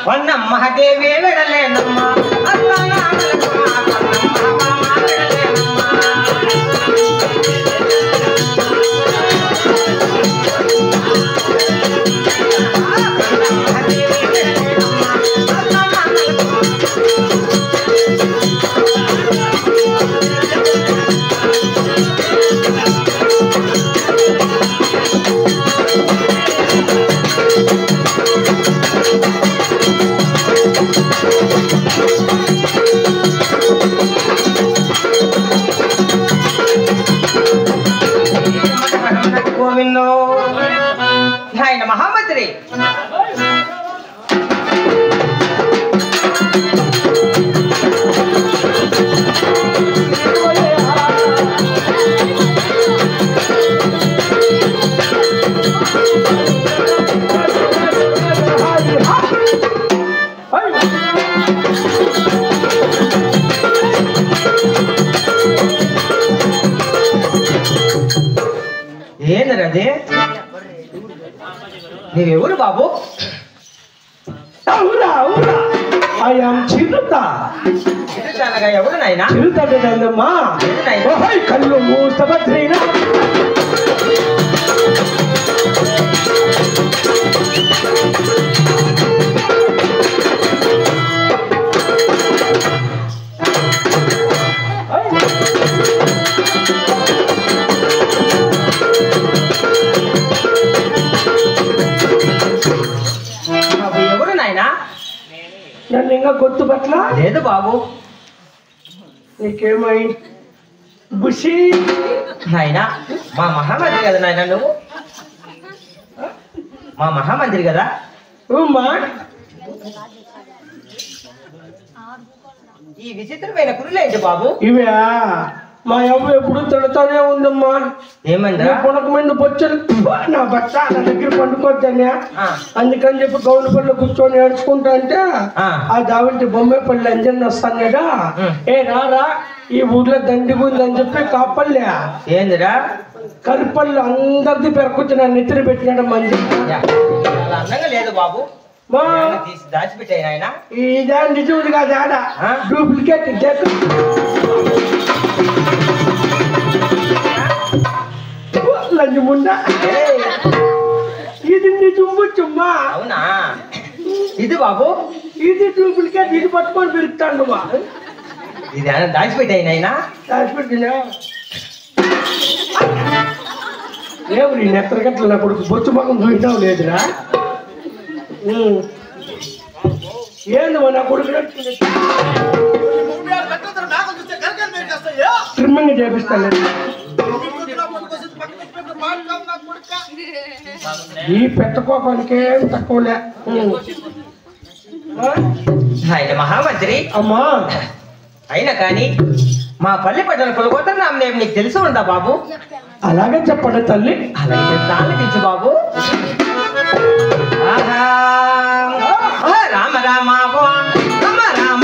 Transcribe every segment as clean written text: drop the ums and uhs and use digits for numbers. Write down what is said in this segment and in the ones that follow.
పొన్నమ్మ దేవి విడలేనమ్మా ఆయన మహామంత్రి ఏందరది నీవెవరు బాబు? అవురా అవురా ఐఎమ్ చిరుత. చిరుతనగా ఎవరు నాయనా? చిరుతమ్మా కళ్ళు మూసభద్రైనా నన్ను ఇంకా గుర్తుపట్ల లేదు బాబు. నీకేమై బుషి నాయనా మా మహామంత్రి కదా నాయన, నువ్వు మా మహామంత్రి కదా. ఈ విచిత్రమైన కురులు ఏంటి బాబు? ఇవే మా అమ్మ ఎప్పుడు తిడతానే ఉందమ్మా. ఏమంటే పొనకమంది బొచ్చలు నా బట్ట నా దగ్గర పండుకోవద్దనే, అందుకని చెప్పి గౌను పళ్ళు కూర్చొని ఏడ్చుకుంటా అంటే ఆ దావింటి బొమ్మ పళ్ళు అంజన్ వస్తాడా, ఏ రారా ఈ ఊర్లో దండిగా ఉందని చెప్పి కాపల్లే ఏందిరా కరిపళ్ళు అందరిది పెరకొచ్చి నా నెత్తిన పెట్టినాడు మంది. అందంగా లేదు బాబు, దాచిపెట్టాయి ఆయన. ఇదా నిజముది కాదు, ఆడ డూప్లికేట్ లంజముండా ఇది నిజము చుమ్మా. అవునా? ఇది బాబు ఇది డూప్లికేట్, ఇది పట్టుకొని పెరుగుతాడు నువ్వా. ఇది దాచిపెట్టాయి నాయన. దాచిపెట్టినా లేవు నీ నెత్తరగట్ల నా కొడుకు బొచ్చు మొక్కం చూసావు లేదురా. ఏంది నా కొడుకు ట్రిమ్మింగ్ చేపిస్తాను. ఈ పెట్టకోపానికి ఏం తక్కువలే. ఆయన మహామంత్రి అమ్మా అయినా కానీ మా పల్లె పట్టణ కొలగొట్టం నీకు తెలిసి ఉందా బాబు? అలాగే చెప్పండి తల్లి. అలాగే ఆలకించు బాబు. రామ రామ రామ రామ రామ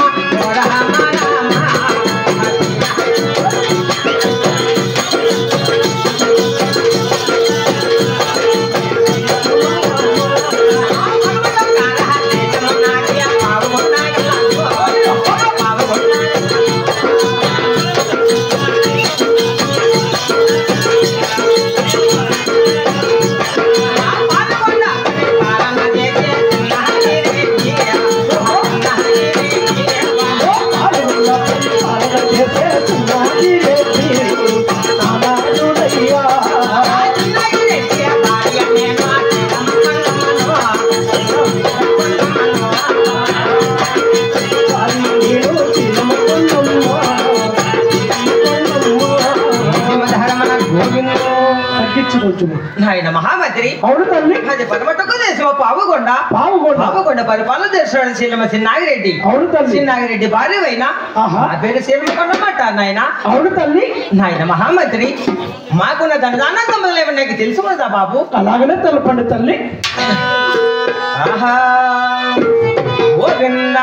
ఆయన మహామంత్రి. అవును తల్లి. అది పదమటకు దేశం పావుగొండ పావుగొండ పరిపాలన చేస్తున్నాడు సీలమ్మ చిన్నాగిరెడ్డి. అవును తల్లి. చిన్నాగిరెడ్డి భార్య అయినా ఆ పేరు సీలమ్మకొండమాట నాయన. అవును తల్లి. నాయన మహామంత్రి మాకున్న ధనదాన సంబంధం నీకు తెలుసుకుందా బాబు? అలాగనే తెలపండి తల్లి. గోవింద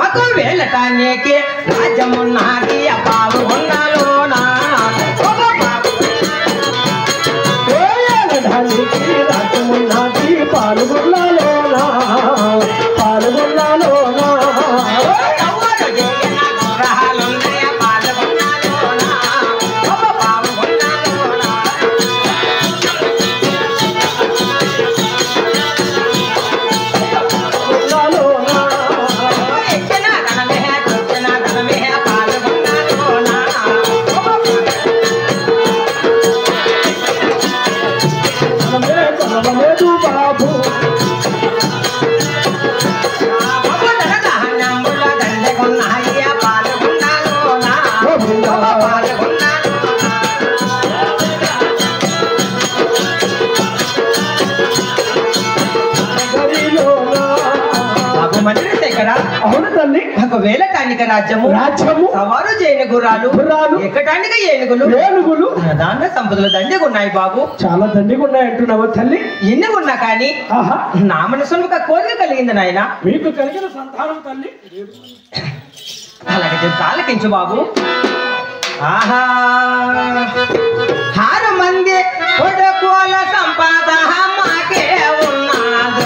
మాకు వేలటానికి రాజ్యమున్నది పావుగొండలోనా. రాజ్యమున్నది పాల్గొండలోనా పాల్గొండలో తల్లి ఒకవేళ కన్నిక రాజ్యము సవారు చేయని గుర్రాలు ఎక్కటానికి ఏనుగులు దాంట్లో సంపదలు దండిగా ఉన్నాయి బాబు. చాలా దండిగా ఉన్నాయి అంటున్నావు తల్లి. ఎన్ని ఉన్నా కానీ నా మనసులో ఒక కోరిక కలిగింది నాయన. మీకు కలిగిన సంతానం తల్లి అలాగే తాలకించు బాబు. ఆహా 6 మంది కొడుకుల సంపాద మాకే ఉన్నది.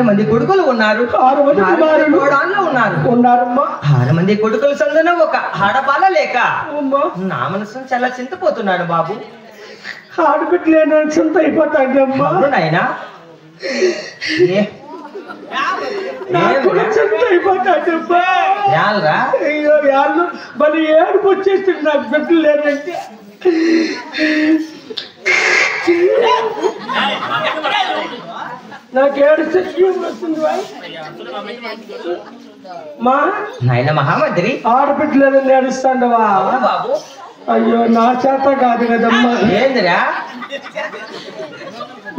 మంది కొడుకులు ఉన్నారు. 6 మంది కొడుకుల సందున ఒక ఆడపాల లేక నా మనసు చాలా చింతపోతున్నాడు బాబు. ఆడబిడ్డలేని చింత అయిపోతాడమ్మా నాయనా. చింత అయిపోతాడమ్మా. అయ్యో యాళ్ళు మరి ఏడుపు వచ్చేస్తుంది నాకు బిడ్డలు లేదంటే. నాకు ఏడుస్తే వస్తుంది మా నాయన మహామంత్రి. ఆడబిడ్డలేదని ఏడుస్తాండవా బాబు? అయ్యో నా చేత కాదు కదమ్మా. ఏందిరా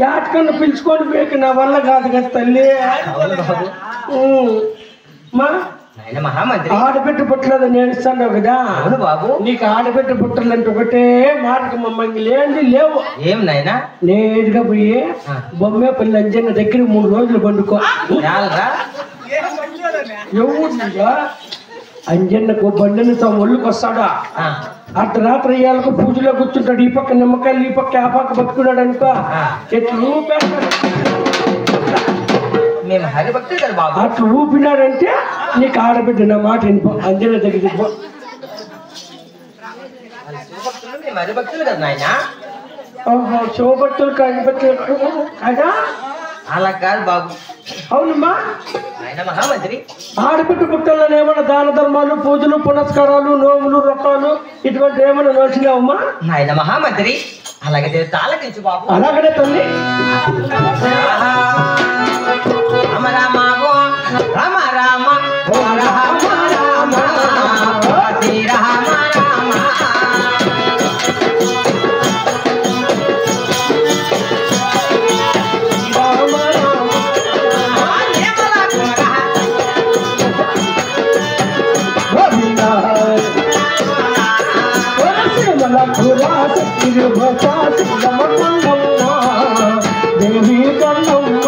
యాటకన్నా పిలుచుకొని పోయి నా వల్ల కాదు కదా తల్లి. మా మహామంత్రి ఆడబిడ్డ పుట్టలేదని ఏడుస్తాండవు కదా. అవును బాబు. నీకు ఆడబిడ్డ పుట్టాలంటే ఒకటే మాటకు మమ్మల్ని లేని లేవు. ఏం నాయనా? నేరుగా పోయి బొమ్మేపల్లి అంజన్న దగ్గర 3 రోజులు పండుకో. ఎవరుగా అంజన్నకు బండిని తమ ఒళ్ళుకు వస్తాడా. అర్ధరాత్రి అయ్యాలకు పూజలో కూర్చుంటాడు. ఈ పక్క నిమ్మకాయలు ఈ పక్క ఆ పక్క బతుకున్నాడు అనుకో. ఎట్లు మేము హరిభక్తులు కదా బాబు. అట్లా ఊపినాడంటే నీకు ఆడబిడ్డ నా మాట వినిపో. అంజన్న దగ్గరికి పో. హరిభక్తులు కదా నాయన. ఓహో శివభక్తులు హరిభక్తులు కదా. అలా కాదు బాబు. అవునమ్మా. మహామంత్రి ఆడబిడ్డ పుట్టల్లో ఏమన్నా దాన ధర్మాలు పూజలు పునస్కారాలు నోములు రొట్టాలు ఇటువంటి ఏమన్నా నోచినావమ్మా? నాయన మహామంత్రి అలాగే తాళకించు బాబు. అలాగనే తల్లి. రామ రామ రామ రామ రామ రామ రామ శీలమ్మ కొండమ్మ దేవి కొండమ్మ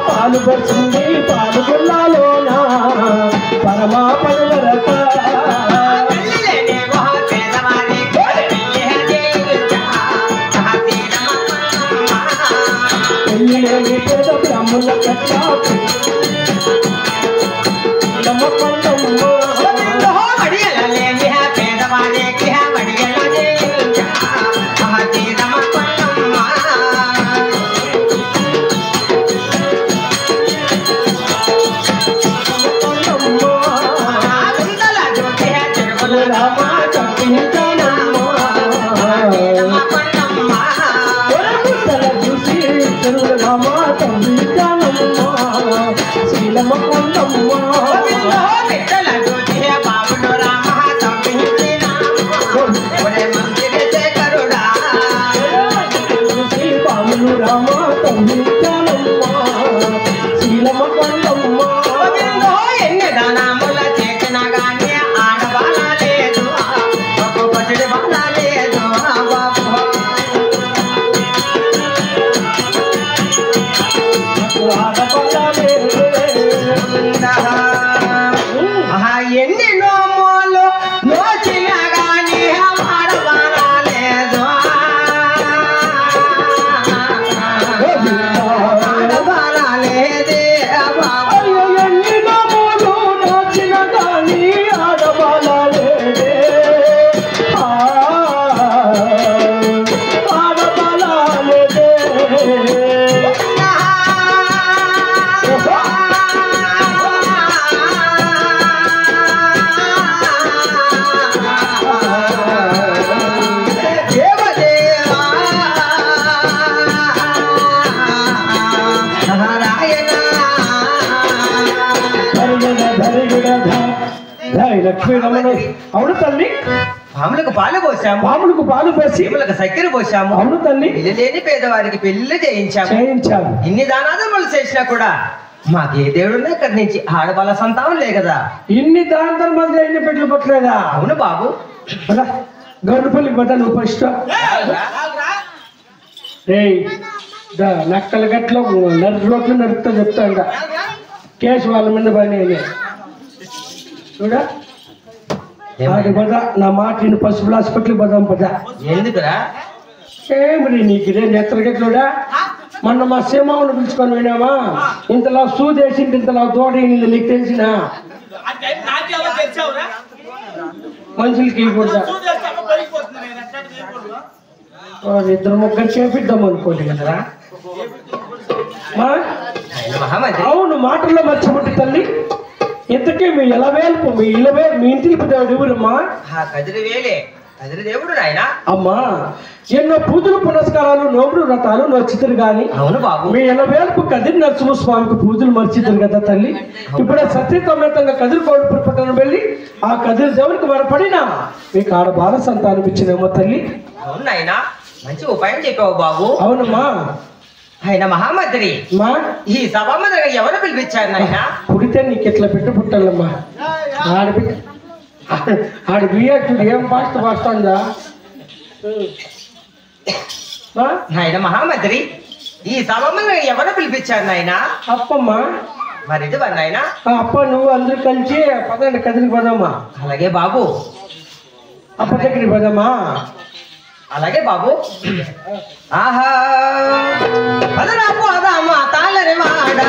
పాలు పచ్చింది పాలుగుల్లాలోన పరమా పడవరక పెళ్ళి పేద బ్రాహ్మణ కట్ట శీలమ్మ కొండమ్మ పాములు రామ తండ్రిమ్మ శీలమ్మ కొండమ్మ ఎన్ని దానాముల చేసిన గానీ ఆడవాళ్ళ లేదు ఒక్కొక్కటి వాళ్ళ లేదు ఎన్ని నోములు నోచిన గానీ ఆడవాళ్ళ లేదు ఆడవాళ్ళ లేదే ఎన్ని నోములు నోచిన గానీ ఆడవాళ్ళ లేదే ఆడవాళ్ళ లేదే లక్ష్మీ రమణ అవును తల్లి పాములకు పాలు పోసాము పాములకు పాలు పోసి సీములకు చక్కెర పోసాము అవును తల్లి ఇల్లు లేని పేదవారికి పెళ్లి చేయించాము ఇన్ని దానాదములు చేసినా కూడా మాకే దేవుడు ఇక్కడి నుంచి ఆడవాళ్ళ సంతానం లే కదా ఇన్ని దాంతో మంది ఎన్ని పెట్లు పట్టలేదా అవును బాబు గౌడపల్లికి పోతా నువ్వు ఫస్ట్ నక్కల గట్లో రోడ్లు నడుపుతా చెప్తా కేసు వాళ్ళ మీద పని చూడా అది పద నా మాట నేను పసుపుల హాస్పిటల్కి పోదాం పద ఎందుకురా ఏమి నీకు ఇదే నెత్తరగట్లుడా మొన్న మా సీమావుని పిలుచుకొని వినామా ఇంతలా సూదేసి ఇంతలా తోడైంది నీకు తెలిసిన మనుషులకి ఇద్దరు ముగ్గురు చేపిద్దాం అనుకోండి కదరా అవును మాటల్లో మర్చిపోట్టి తల్లి ఇంతకీ మీ ఇలవేల్పు మీ ఇంటికి దేవుడు ఎవరమ్మా దేవుడు నాయన అమ్మా ఎన్నో పూజలు పునస్కారాలు నోములు వ్రతాలు నచ్చితురు గాని అవును బాబు మీ ఇలవేల్పు కదిరి నరసింహస్వామికి పూజలు మర్చితురు కదా తల్లి ఇప్పుడు సత్యతమేతంగా కదిరి కోడిపూడి పట్టణం వెళ్ళి ఆ కదిరి దేవుడికి మరపడినా మీకు ఆడ బాల సంతానం ఇచ్చినేమో తల్లి అవును నాయన మంచి ఉపాయం చెప్పావు బాబు అవునమ్మా ఆయన మహామంత్రి ఈ సభా మందిగా ఎవరు పిలిపించారు నాయన పుడితే నీకు ఎట్లా పెట్టు పుట్టాలమ్మా ఆడ బియ్యాడు ఏం ఫాస్ట్ వస్తుందా ఆయన మహామంత్రి ఈ సభా మందిగా ఎవరు పిలిపించారు నాయన అప్పమ్మా మరి ఇది నాయన అప్ప నువ్వు అందరూ కలిసి పదండి కదిరికి పోదామా అలాగే బాబు అప్ప దగ్గరికి పోదామా అలాగే బాబు ఆహా పదరా పోదామా తాళరి వాడ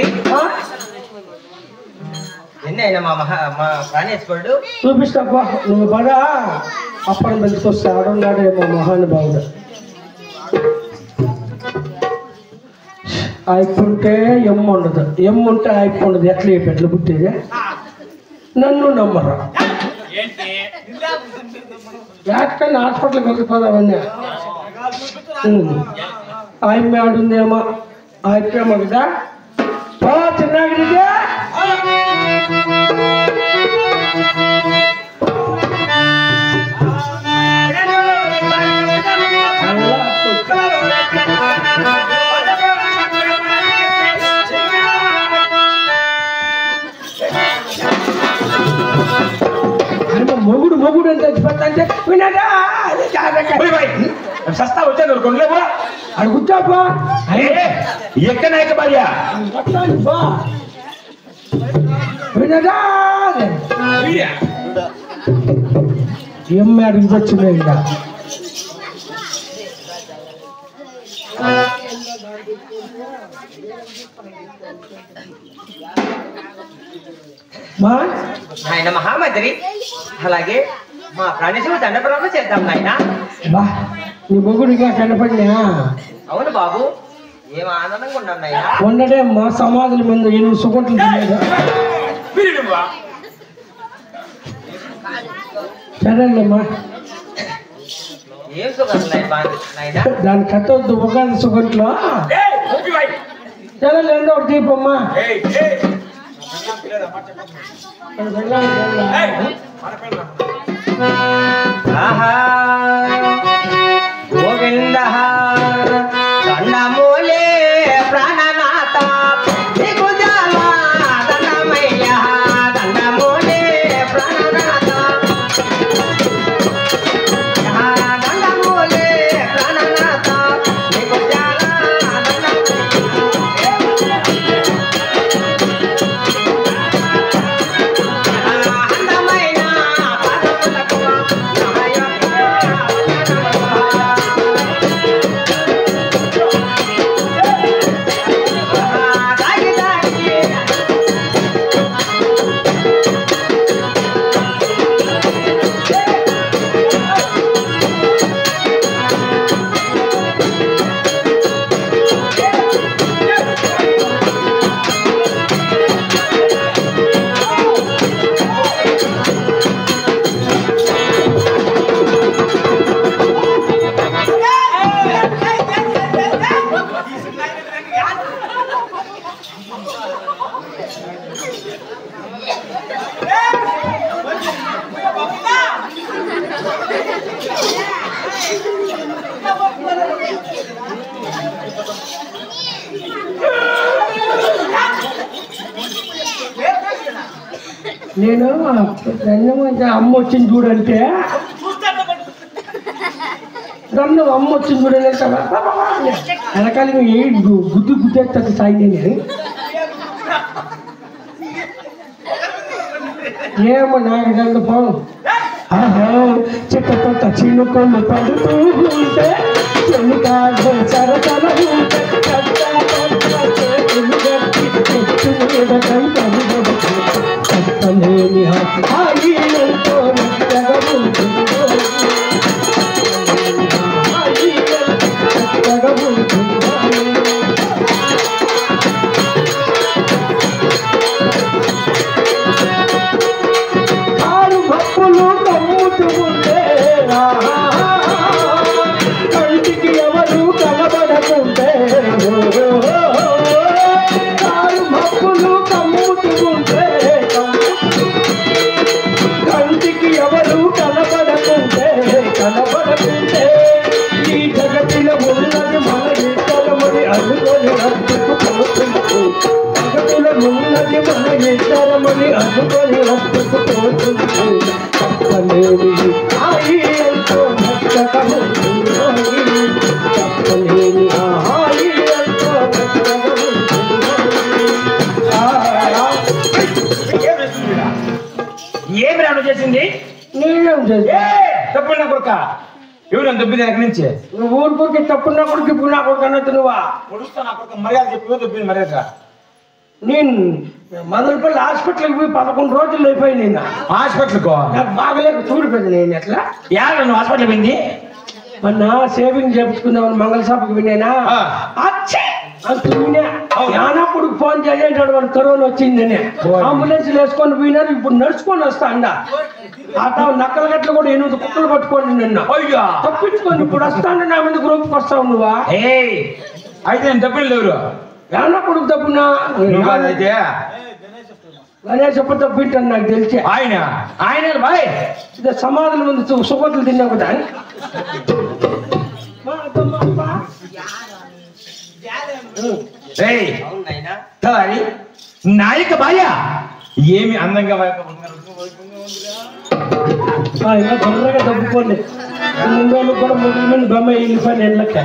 మైత్రి ఎన్ని అయినా మా ప్రాణేశ్వరుడు చూపిస్తాబ్బా నువ్వు బాగా అప్పడం పెంచుకొస్తే ఆడున్నాడే మా మహానుభావుడు అయిపోతే ఎమ్మ ఉండదు ఎమ్మ ఉంటే అయిపో ఉండదు ఎట్లా పుట్టేది నన్ను నమ్మరా ఎక్కడికైనా హాస్పిటల్కి వెళ్ళిపోదామన్నా ఆయమ్మ ఆడుందేమో అయిపోయామో కదా చిన్నగిరిదే మొగుడు మొగుడు అని చచ్చిపోతా వినడా సస్తా వచ్చాను కొనలేబా అది కూర్చోపా ఎక్క నాయక భార్య వినడా ఏం అడిగి వచ్చింది ఇంకా నాయన మహామంత్రి అలాగే మా ప్రాణేశ్వరుడు దండపురంలో చేద్దాం నాయన బా నీ మొగుడిగా కనపడినా అవును బాబు ఏం ఆనందంగా ఉన్నాం నాయన ఉండడే మా సమాధుల ముందు 8 సుగంటలు తినేదా సరేలేమ్మా ఏం సుగంధం నాయన దాని కట్టొద్దు ఉగాది సుగంట్లో సరేలేందో ఒకటి దీపమ్మా గోవింద దండమూలే ప్రాణనాథ నీకు జాలా దండమయ్య దండమూలే ప్రాణనాథ దండమూలే ప్రాణనాథ నీకు జాలా నేను అమ్మ వచ్చింది చూడంటే నన్ను అమ్మ వచ్చింది చూడండి వెనకాల గుద్దు గుద్దేస్తుంది సాయి నేను ఏమో నాకు రెండు పోను చెక్కతో చిన్నుకొని పడుతూ ఉంటే చెల్లికాడు సరసన కారు భప్పులు కమ్ముతూ ఉంటే కంటికి ఎవరు కనబడకుంటే కారు భప్పులు కమ్ముతూ ఉంటే కంటికి ఎవరు కనబడకుంటే ఈ జగతిలో ఉన్నది మన ఇద్దరమని అనుకొని రట్టుకుపోతుంది జగతిలో ఉన్నది మన ఇద్దరమని అనుకొని రట్టుకుపోతుంది తప్పలేని హాయి ఎంతో తప్పలేని హాయి ఎంతో ఏమి రాను చేసింది నేనేం చేస్తా తప్పుడు నా కొడుక ఎవరు దొబ్బింది దగ్గర నుంచి నువ్వు ఊరిపోకి తప్పున్నా కొడుకు ఇప్పుడు నా కొడుకు అన్నట్టు నువ్వా పొడుస్తా నా కొడుకు మర్యాద చెప్పి దొబ్బింది మర్యాద నేను మదనపల్లి హాస్పిటల్కి పోయి 11 రోజులు అయిపోయింది. నేను హాస్పిటల్కు నాకు బాగలేక చూడిపోయింది. నేను ఎట్లా నువ్వు హాస్పిటల్ పోయింది? మొన్న సేవింగ్ చేపించుకుందామని మంగళసాపుకి వినేనా నానప్పుడు ఫోన్ చేసేటాడు వాడు కరోనా వచ్చిందని అంబులెన్స్ వేసుకొని పోయినారు. ఇప్పుడు నడుచుకొని వస్తా అండ ఆట నక్కల గట్లు కూడా 8 కుక్కలు పట్టుకోండి నిన్న తప్పించుకొని ఇప్పుడు వస్తాను. నా మీద గ్రూప్కి వస్తావు నువ్వా? అయితే నేను తప్పిన లేరు నానప్పుడు తప్పునా అయితే గణేశప్పుడు తప్పింటాను నాకు తెలిసి. ఆయన బాయ్ సమాధుల ముందు సుగతులు తిన్నా కదా నాయక భార్య ఏమి అందంగా ఇంకా తొందరగా తప్పుకోండి. 2 రోజులు కూడా 3 మంది బొమ్మ వెళ్ళిపోయిన ఇళ్ళకి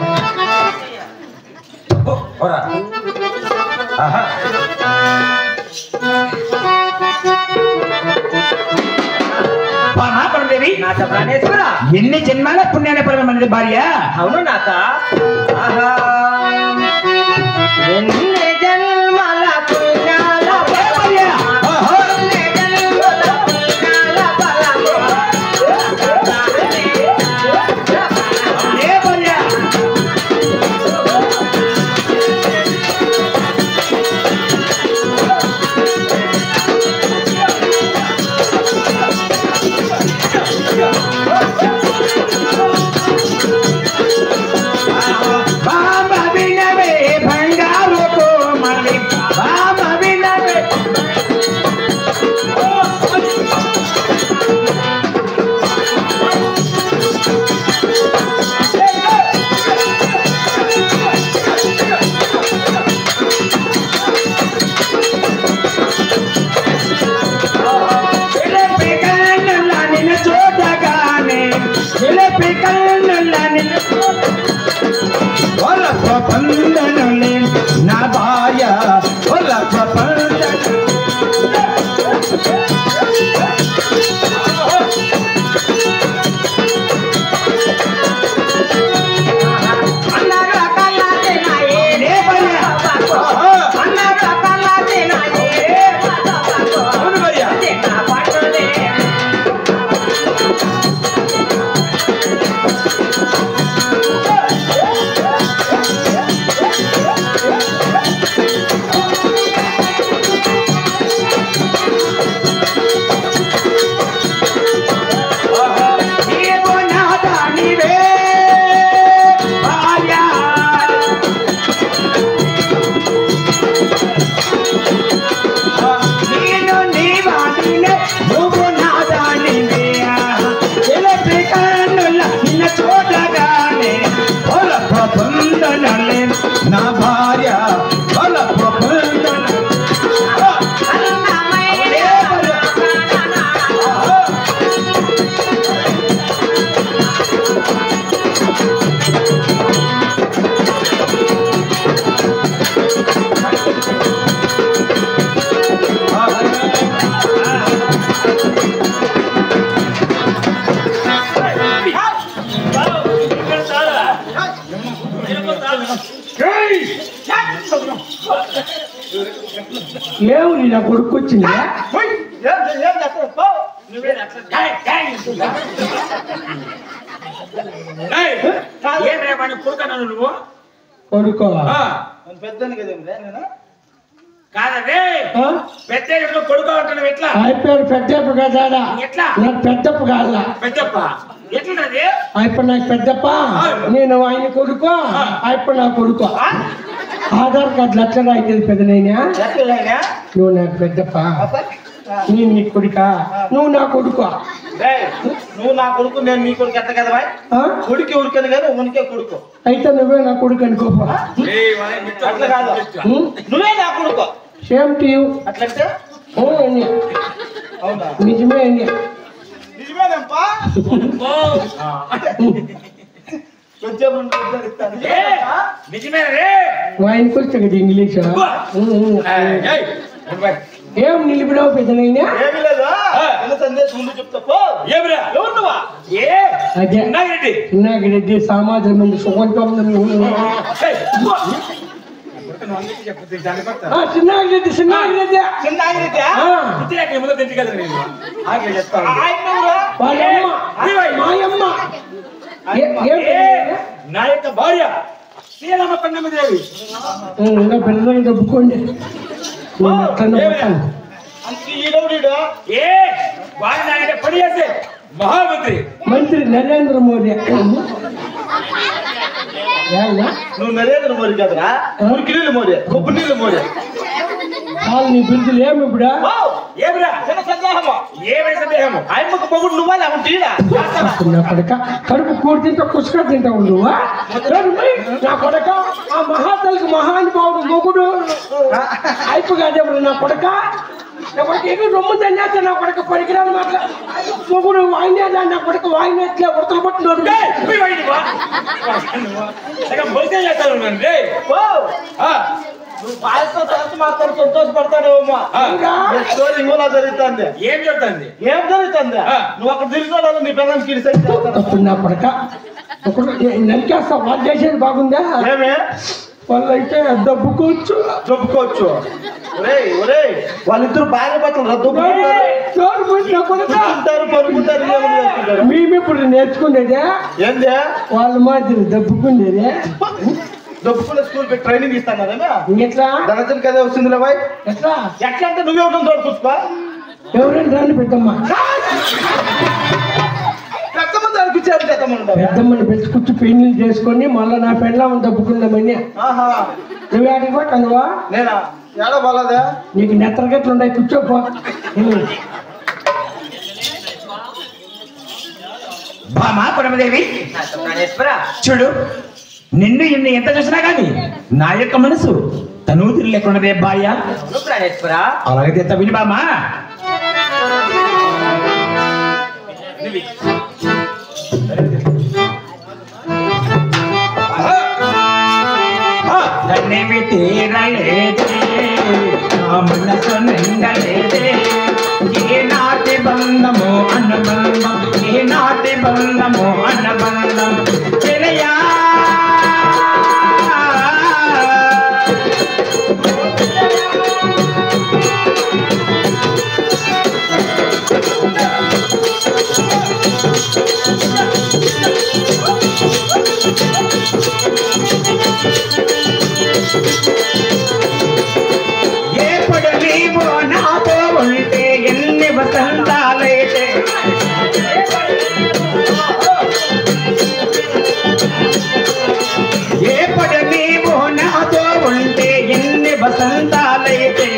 ఎన్ని జన్మాల పుణ్యాన్ని పరమన్నది భార్య. అవును నాత. ఎన్ని జన్మల పుణ్యాల నా భార్య నా భార్య ఏమి నీ నా కొడుకు వచ్చిందా? నువ్వు కొడుకో కాదే పెద్ద కొడుకు అంటున్నావు. ఎట్లా అయిపోయాడు పెద్దప్ప కదా? ఎట్లా నాకు పెద్దప్ప కాదా? పెద్దప్ప ఎట్లున్నది? అయిపోయి నాకు పెద్దప్ప, నేను ఆయన కొడుకో. అయిపోయి నా కొడుకో. ఆధార్ కార్డు లక్షలు అయింది పెద్దనైనా. నువ్వు నాకు పెద్దప్ప, నేను నీ కొడుక, నువ్వు నా కొడుకు. నువ్వు నా కొడుకు, నేను నీ కొడుకు. ఎట్ట కదా కొడుకు ఉరికను కానీ ఉనికే కొడుకు. అయితే నువ్వే నా కొడుకు అనుకోపా. అట్లా కాదు, నువ్వే నా కొడుకు. Same to you. అట్లంటే అవునా? నిజమే అండి. నిజమేనప్పా. ఆయనకు వచ్చా కదా ఇంగ్లీష్. ఏం నిలిపినావు పెద్దనైనా? అదే నాగిరెడ్డి సమాజం ముందు సుగంధం చిన్నాగిరెడ్డి చిన్నాగిరెడ్డి మాయమ్మ నా యొక్క భార్య శ్రీరామ కన్నమ్మదేవి. ఇంకా పిల్లలు డబ్బుకోండి ఏ వాడిని పని చేసే మహామంత్రి మంత్రి నరేంద్ర మోదీ. నువ్వు నరేంద్ర మోదీ కదరా, మురికి నీళ్ళు మోదీ, కొబ్బరి నీళ్ళు మోదీ. వాళ్ళు నీ బిరుదులు ఏమి ఇప్పుడు ఏమిరా చిన్న సందేహము? ఏమైనా సందేహము? ఆయమ్మకు పొగుడు నువ్వా లేకుంటే నా కొడక కడుపు కూడి తింటా కుసుక తింటావు నువ్వా? నా కొడక ఆ మహాతల్లికి మహానుభావుడు మొగుడు అయిపోగాదేప్పుడు నా కొడక. నా కొడుకు ఏదో రొమ్ము తన్నేస్తా నా కొడుకు పరికరాలు మాట్లా మొగుడు వాయినేదా నా కొడుకు వాయినేట్లే ఉడతలు పట్టున్నాడు. మాత్రం సంతోషపడతాడేమో. ఇంకోలా జరుగుతుంది. ఏం జరుగుతుంది? ఏం జరుగుతుంది? నువ్వు అక్కడ తిరిగినాడు నీ పిల్లలకి అప్పుడు నా కొడక నరికేస్తా వాళ్ళు చేసేది బాగుందా? ఏమే వాళ్ళైతే దబ్బుకోవచ్చు దొబ్బుకోవచ్చు. వాళ్ళిద్దరు భార్య భర్తలు దొబ్బుకుంటారు పరుకుంటారు. మేమిప్పుడు నేర్చుకునేదే ఏందే వాళ్ళ మాదిరి దబ్బుకునేదే. దొబ్బుకునే స్కూల్ పెట్టి ట్రైనింగ్ ఇస్తాను ఎట్లా ధనజన్ కదే వస్తుంది బాయ్. ఎట్లా ఎట్లా అంటే నువ్వే ఉంటుంది తోడుకొచ్చుకో. ఎవరైనా రాని పెద్దమ్మ పెద్దమంది అనిపించారు. పెద్దమ్మని పెట్టుకొచ్చి పెళ్లి చేసుకొని మళ్ళీ నా పెళ్ళామని దబ్బుకుందామని. నువ్వు ఆడికి పోతానువా? నేనా ఏడ బాలదా నీకు నెత్తరగట్లు ఉన్నాయి కూర్చోపో. బామా పరమదేవి చూడు, నిన్ను ఇన్ని ఎంత చూసినా గాని నా యొక్క మనసు తను తిరగలేకున్నదే భార్య. అలాగైతే ఎంత విని బామా. నన్నేమి తీరలేదే, నా మనసు నిండలేదే. ఏ నాటి బంధము అనుబంధం, ఏ నాటి బంధము అనుబంధం తెలియా. ఎప్పుడు నీవు నాతో ఉంటే ఎన్ని వసంతాలైతే, ఎప్పుడు నీవు నాతో ఉంటే ఎన్ని వసంతాలైతే,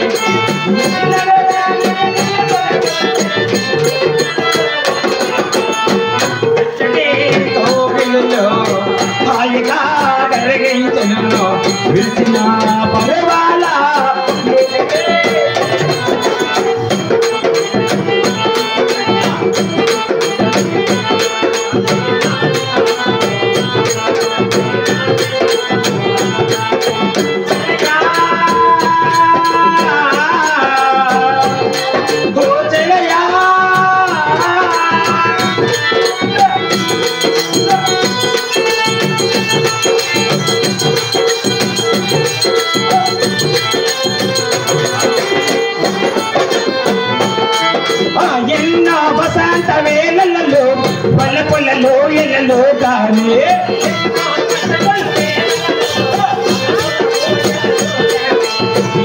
కోవిలులో హాయిగా కరిగించను విరిచిన పరవాల. ఎన్నో వసంత వేళలలో పల్లపులలో ఎలలో కానీ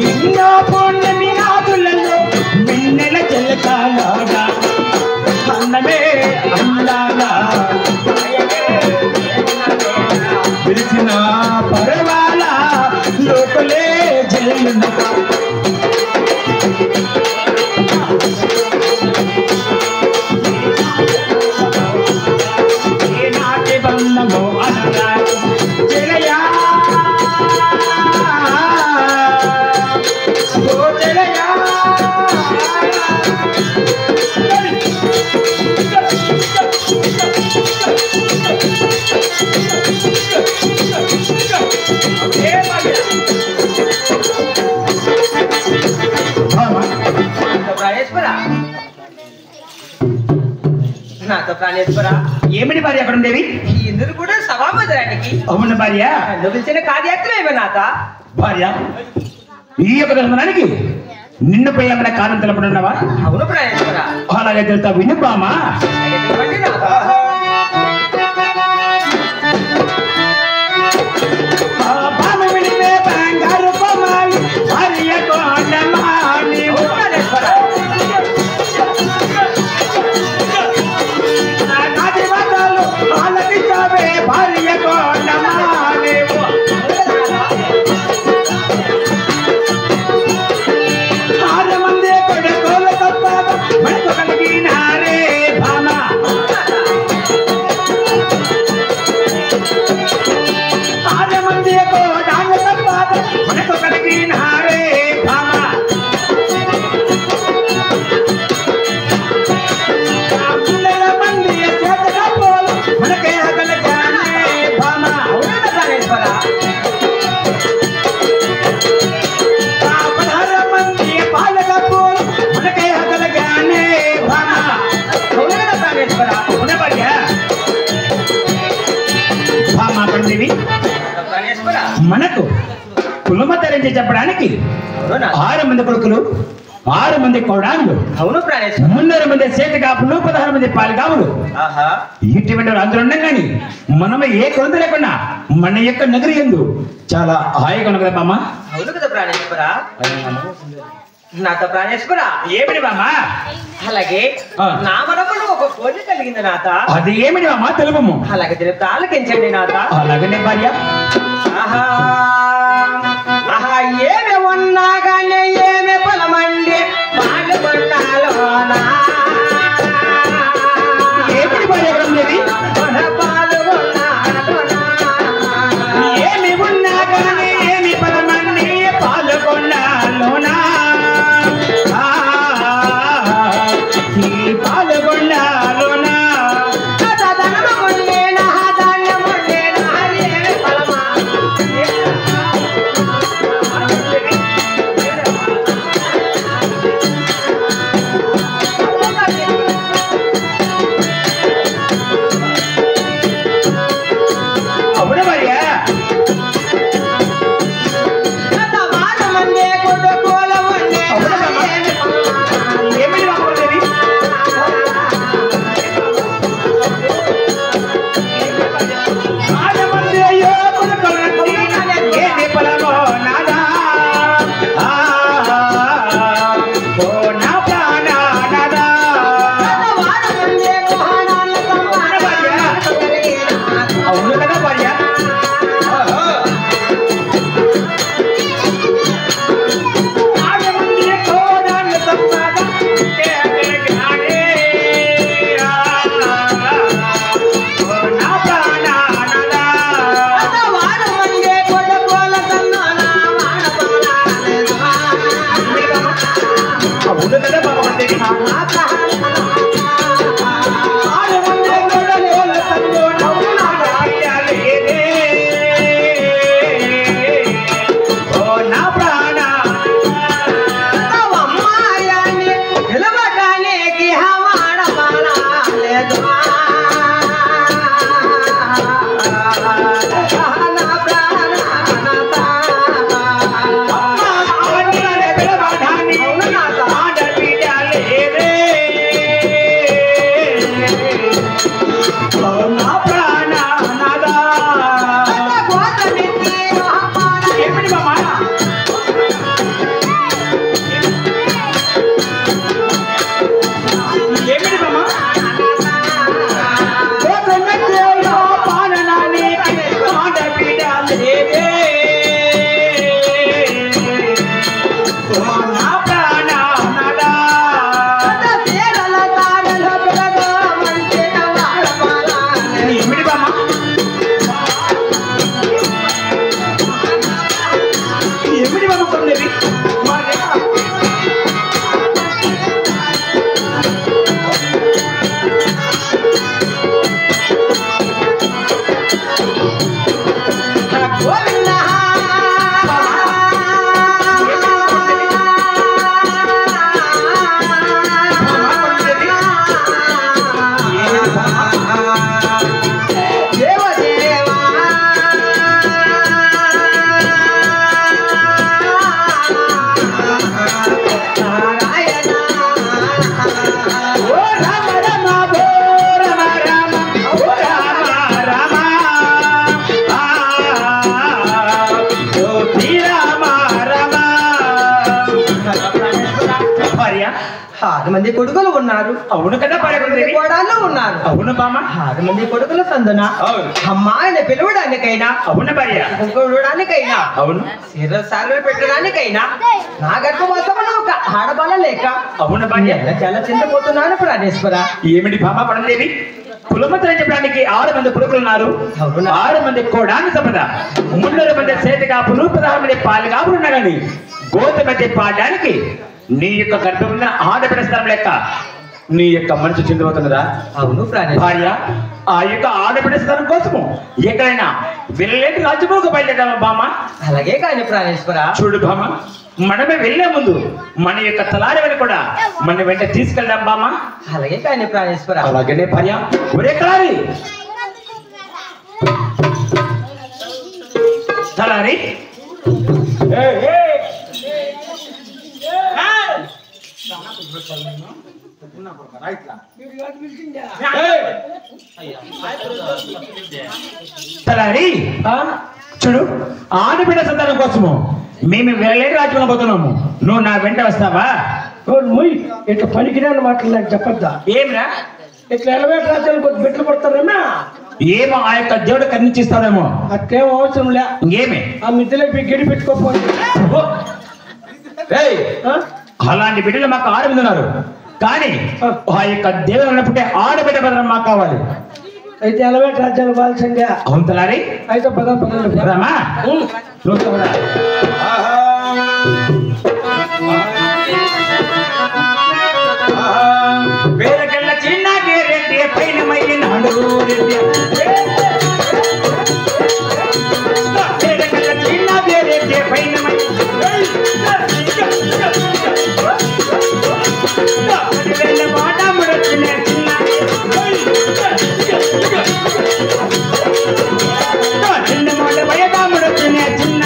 ఎన్నో పూర్ణమి రాతులలో మిన్నెల జలకాలాగా అన్నమే అమ్లాగా విరిచిన పరవాల లోపలే జల్లున. బంధము అనురాగం జలయా, ఓ జలయా. నాతో ప్రాణేశ్వర ఏమిటి భార్య పరమదేవి? ఇందుకు కూడా సభామందిరానికి అవును భార్య. నువ్వు పిలిచిన కార్యాత్రం ఏమో నాత? భార్య ఈ యొక్క దర్శనానికి నిన్ను పెళ్ళమైన కారణం తెలపడున్నావా? అవును ప్రాణేశ్వర. అలాగే తెలుస్తా విను బామా. మనకు కులమ తరించి చెప్పడానికి 6 మంది కొడుకులు 6 మంది కోడాళ్ళు. అవును ప్రాణేశ్వర. 300 మంది చేతి కాపులు 16 మంది పాలికాపులు. ఇటువంటి అందరూ ఉన్నాం కానీ మనం ఏ కొరత లేకుండా మన యొక్క నగరి ఎందు చాలా హాయిగా ఉంది కదా బామ్మ. అవును కదా ప్రాణేశ్వర. నాతో ప్రాణేశ్వర ఏమిటి బామ్మ? అలాగే నా మనములో ఒక కోరిక కలిగింది నాత. అది ఏమిటి బామ్మ తెలుపము. అలాగే తెలుపుతా ఆలకించండి నాత. అలాగనే భార్య. ఆహా ఆహా ఏమి ఉన్నా కానీ ఏమి పొలమండి పాలు కొన్నాలోనా. ఏమిటి భార్య గ్రంథేవి? పాలు కొన్నాలోనా. ఏమి ఉన్నా కానీ ఏమి పొలమండి పాలు కొన్నాలోనా. ఈ పాలు కొన్నాలోనా. భార్య 6 మంది కొడుకులు ఉన్నారు. అవును కదా భార్య కోడాళ్ళు ఉన్నారు. అవును బామ్మ 6 మంది కొడుకుల సందున అమ్మా అని పిలవడానికైనా, అవును భార్య చూడడానికైనా, అవును సార్లు పెట్టడానికైనా నా గర్భవాసములో ఒక ఆడబాల లేక అవును భార్య చాలా చింతపోతున్నాను ప్రాణేశ్వర. ఏమిటి బామ్మ పడలేవి? కులమంత్రం చెప్పడానికి 6 మంది కొడుకులు ఉన్నారు. 6 మంది కోడాన్ని సంపద 300 మంది సేతిగా 16 మంది పాలుగాపులు ఉన్నా కానీ గోత మధ్య పాడడానికి నీ యొక్క గర్భం ఆడబిడస్థలం లెక్క నీ యొక్క మనసు చెందిపోతున్నదా? అవును భార్య ఆ యొక్క ఆడబిడ్డ స్థానం కోసము ఎక్కడైనా వెళ్ళలేని రాజ్యములకు బయలుదేరామా బామ్మ? అలాగే కానీ ప్రాణేశ్వర. చూడు బామ్మ, మనమే వెళ్లే ముందు మన యొక్క తలారిని కూడా మన వెంట తీసుకెళ్దాం బామ్మ. అలాగే కానీ ప్రాణేశ్వర. అలాగనే భార్య ఒరే తలారి తలారి తలారి చూడు, ఆడబిడ్డ సంతానం కోసము మేము వెళ్ళలేని రాజ్యంలో పోతున్నాము. నువ్వు నా వెంట వస్తావా? ఇట్లా పనికిరాని మాటలు నాకు చెప్పద్దా? ఏమిరా ఇట్లా ఎలవేట రాజ్యాలు కొద్ది బిడ్డలు పడతారేమా? ఏమో ఆ యొక్క దేవుడు కర్ణించిస్తాడేమో. అట్లేం అవసరం లే. ఇంకేమి ఆ మిద్దెలకి గిడి పెట్టుకోపోయి. అలాంటి బిడ్డలు మాకు 6 మంది ఉన్నారు. కానీ ఆ యొక్క దేవుడు ఉన్నప్పుడే ఆడబిడ్డ భద్రం మాకు కావాలి. అయితే ఎలవేట రాజ్యాలు కావాల్సిందే. అవును తలారి. అయితే పదమ్మా పేరకెళ్ళ చిన్న రెడ్డి పైన మయ్యినాడు రెడ్డి పేరకెళ్ళ చిన్న రెడ్డి పైన మాట ముడొచ్చిన చిన్న చిన్న మాట భయగా ముడొచ్చిన చిన్న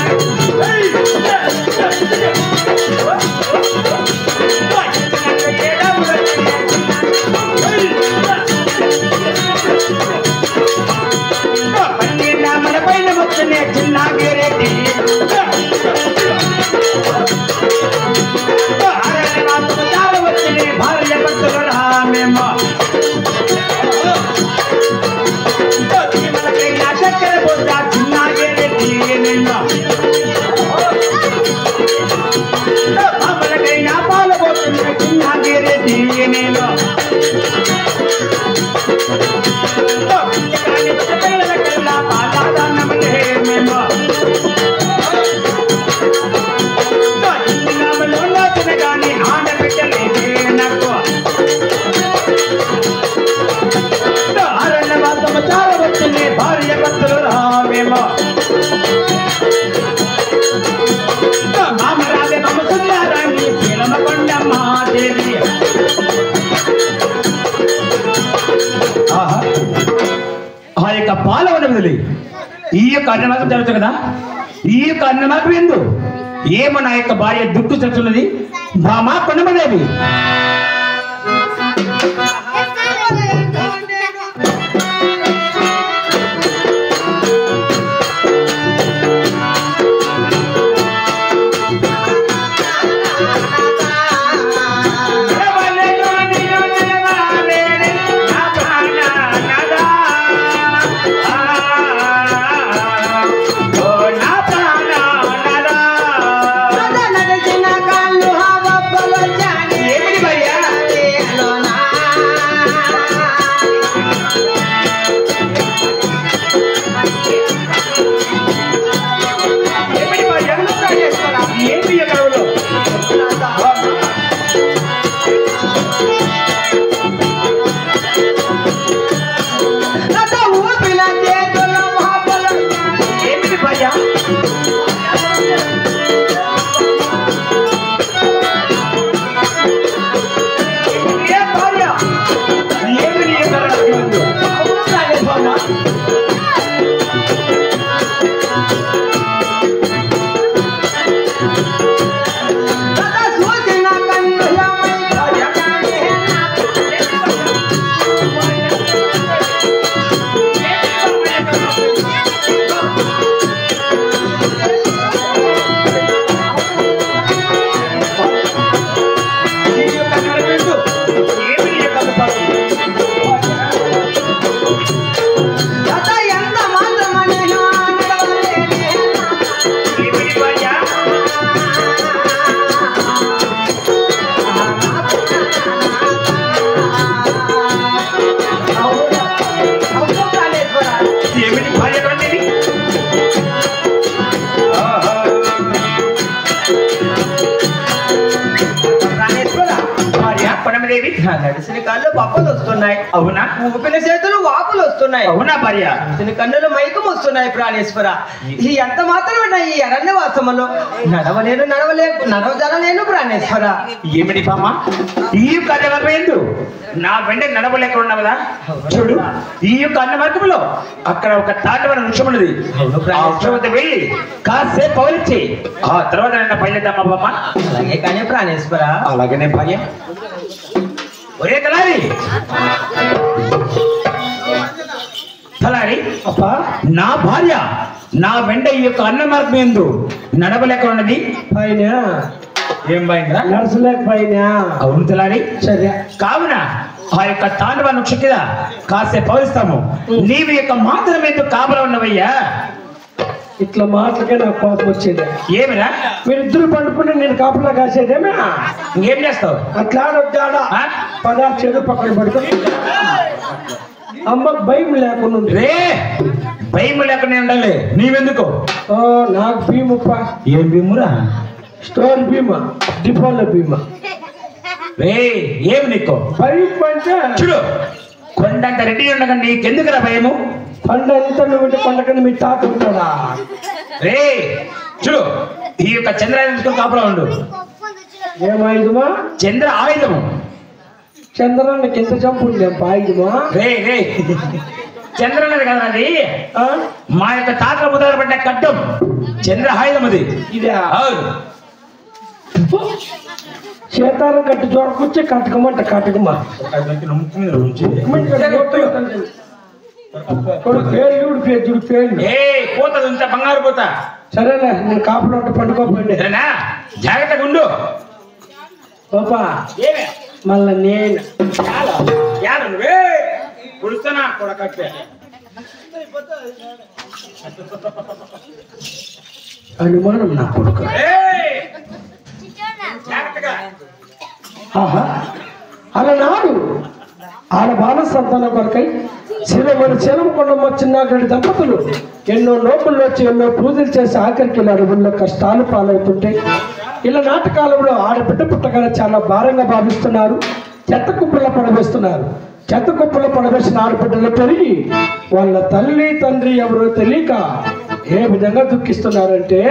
మన పైన వచ్చిన చిన్న రెడ్డి వచ్చిన భార్య భక్తులు మేము చక్కెర పోతా చిన్న రెడ్డి నిన్న అమలకైనా పాలు పోతున్న చిన్న రెడ్డి నేను పిల్లలకల్లా పాదాన్నమలే మేము కానీ ఆడబిడ్డలేదే నాకు అరణ్యవాసము చాలా వచ్చింది భార్య భక్తులు రామేమో మామరాజే మమ్మ సుందరాన్ని శీలమకొండమ్మ దేవి. ఆ యొక్క పాలవన వదిలి ఈ యొక్క అన్నమాసం జరుగుతుంది కదా, ఈ యొక్క అన్నమాసం ఎందు ఏమో నా యొక్క భార్య దుక్కు చెప్తున్నది భామా కొండమదేవి. నడిచిన కాళ్ళు హవప్పలు జాని కొడమదేవి నడిచిన కళ్ళు పప్పులు వస్తున్నాయి. అవునా? ఊపిన చేతులు వాపులు వస్తున్నాయి. అవునా భార్య? నడిచిన కన్నులు మైకం వస్తున్నాయి. ప్రాణేశ్వర, ఈ ఎంత మాత్రమే ఈ అరణ్యవాసములో నడవజాలలేను ప్రాణేశ్వర. ఏమిటి బామ్మ ఈ యొక్క అన్నవర్గం నా వెంట నడవలేక ఉన్నదా? చూడు, ఈ యొక్క అన్న మార్గంలో అక్కడ ఒక తాటవన వృక్షం ఉన్నది. ఆ వృక్షం వద్ద వెళ్ళి కాసేపు పవలిచ్చి ఆ తర్వాత నన్ను పైలెద్దామా బామ్మ? అలాగే కానీ ప్రాణేశ్వర. అలాగనే భార్య. ఒరే తలారి, తలారి అప్పా, నా భార్య నా వెంట ఈ యొక్క అన్న మార్గం ఎందు నడవలేక ఉన్నది. పైన ఏం భయంగా నడచలేక పైన. అవును తలారి. సరే, కావున ఆ యొక్క తాండవ వృక్ష కింద కాసేపు పవలిస్తాము. నీవు యొక్క మాత్రం ఎందుకు కాపలా ఉన్నవయ్యా? ఇట్లా మాటలకే నాకు కోపం వచ్చేది. ఏమిరా? మీరిద్దరు పండుకుని నేను కాపులా కాసేదేమే. ఇంకేం చేస్తావు? అట్లా ఆడొద్దాడా ఆ? పదార్థ చెడు పక్కన పడుతుంది. అమ్మకు భయం లేకుండా ఉంది. రే, భయం లేకుండా ఉండాలి. నీవెందుకు? నాకు భీమప్ప. ఏం భీమురా? స్టోర్ బీమా, డిపోల బీమా. రే, ఏమి నీకు భయం అంటే చూడు, కొండంత రెడ్డి ఉండగా నీకెందుకురా భయము? కొండ ఎంత నువ్వు కొండకని మీ తాత ఉంటాడా? రే చూడు, ఈ యొక్క చంద్రాయుధం తీసుకొని కాపులా ఉండు. ఏమాయుధమా? చంద్ర ఆయుధము. చంద్రానికి ఎంత చంపు ఉంది ఆయుధమా? రే రే, చంద్రన్నది కదా అది. మా యొక్క తాతల ముద్ర పడ్డ కట్టం చంద్ర ఆయుధం అది. ఇదే అవును. సీతారం కట్టి చూడకొచ్చి కట్టకమంట కట్టకమా. పేరు పేరు పేరు. ఏ పోతుంది ఇంత బంగారు పోతా. సరేలే, నేను కాపులో ఉంటే పండుకోపోండి. సరేనా? జాగ్రత్తగా ఉండు. పాపా, ఏమే మళ్ళా నేను పుడుస్తున్నా కూడా కట్టే అనుమానం నా కొడుకు. ఆహా, అలనాడు ఆడ బాల సంతానం కొరకై శిలమ చిన్నాగడి దంపతులు ఎన్నో నోపుల్లో వచ్చి ఎన్నో పూజలు చేసి ఆఖరికి అడవుల్లో కష్టాలు పాలవుతుంటే ఇలా నాటకాలంలో ఆడబిడ్డ పుట్టగానే చాలా భారంగా భావిస్తున్నారు. చెత్త కుప్పల్లో పడవేస్తున్నారు. చెత్త కుప్పల్లో పడవేసిన ఆడబిడ్డలు పెరిగి వాళ్ళ తల్లి తండ్రి ఎవరో తెలియక ఏ విధంగా దుఃఖిస్తున్నారంటే